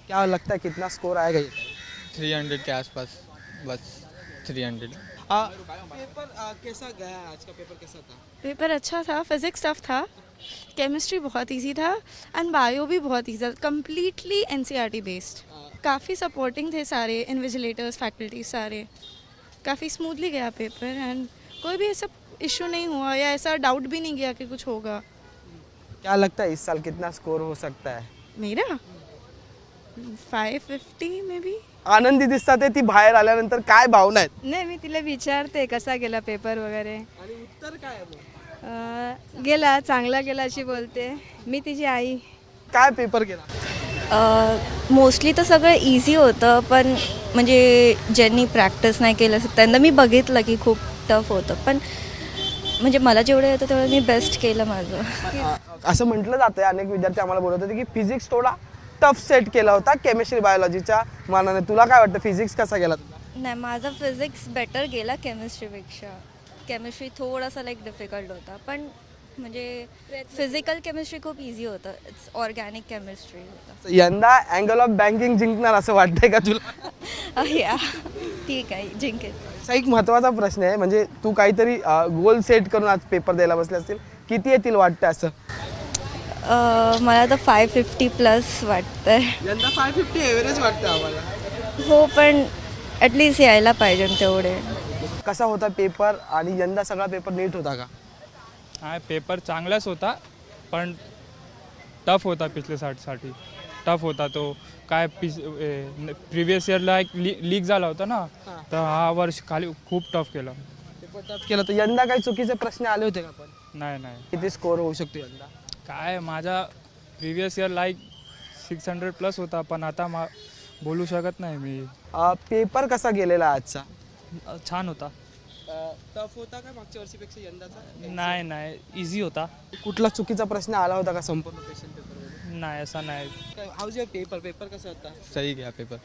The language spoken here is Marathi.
क्या लगता है कितना स्कोर आएगा ये? 300 के आसपास, बस 300। पेपर कैसा गया? आज का पेपर कैसा था? पेपर अच्छा था, फिजिक्स टफ था, केमिस्ट्री बहुत इजी था एंड बायो भी बहुत इजी था, कम्प्लीटली एनसीईआरटी बेस्ड। काफ़ी सपोर्टिंग थे सारे इन्विजिलेटर्स, फैकल्टी सारे। काफ़ी स्मूथली गया पेपर एंड कोई भी ऐसा इशू नहीं हुआ या ऐसा डाउट भी नहीं गया कि कुछ होगा। क्या लगता है इस साल कितना स्कोर हो सकता है? मेरा 550 मे बी। आनंदी दिसतात आहे, ती बाहेर आल्यानंतर काय भावना आहेत? नाही मी तिला विचारते कसा गेला पेपर वगैरे. आणि उत्तर काय आहे मग? गेला चांगला गेला अशी बोलते. मी तिची आई. काय पेपर गेला? मोस्टली तर सगळं इझी होतं, पण म्हणजे ज्यांनी प्रॅक्टिस नाही केलं त्यांना मी बघितलं की खूप टफ होतं, पण म्हणजे मला जेवढं येतं तेवढं मी बेस्ट केलं माझं. असं म्हटलं जातं, अनेक विद्यार्थी आम्हाला बोलत होते की फिजिक्स थोडा टफ सेट केला होता केमिस्ट्री बायोलॉजीच्या मानाने. तुला काय वाटतं, फिजिक्स कसा गेला तुला? नाही, माझा फिजिक्स बेटर गेला केमिस्ट्रीपेक्षा. केमिस्ट्री थोडासा लाईक डिफिकल्ट होता, पण म्हणजे फिजिकल केमिस्ट्री खूप इझी होतं. इट्स ऑर्गॅनिक केमिस्ट्री होतं. यंदा अँगल ऑफ बँकिंग जिंकणार असं वाटतंय का तुला? या ठीक आहे, जिंकेल. असा एक महत्त्वाचा प्रश्न आहे, म्हणजे तू काहीतरी गोल सेट करून आज पेपर द्यायला बसले असतील, किती येतील वाटतं असं? मला तर 550 प्लस वाटतंय. यंदा 550 एव्हरेज वाटतं आम्हाला. हो, पण ॲटलिस्ट यायला पाहिजे तेवढे. कसा होता पेपर आणि यंदा सगळा पेपर नीट होता का? हा पेपर चांगलाच होता, पण टफ होता. पिछले साठी टफ होता तो. काय प्रिवियस इयरला एक लीक झाला होता ना, तर हा वर्ष खाली खूप टफ केला. पेपर टफ केला तर यंदा काही चुकीचे प्रश्न आले होते का? पण नाही, किती स्कोर होऊ शकतो यंदा? काय माझा प्रिवियस इयर लाईक 600 प्लस होता, पण आता बोलू शकत नाही मी. पेपर कसा गेलेला आजचा? छान होता. टफ होता का मागच्या वर्षीपेक्षा यंदाचा? नाही, इझी होता. कुठला चुकीचा प्रश्न आला होता का संपूर्ण क्वेश्चन पेपर? नाही, असा नाही. हाऊज युअर पेपर कसा होता? सही गया पेपर।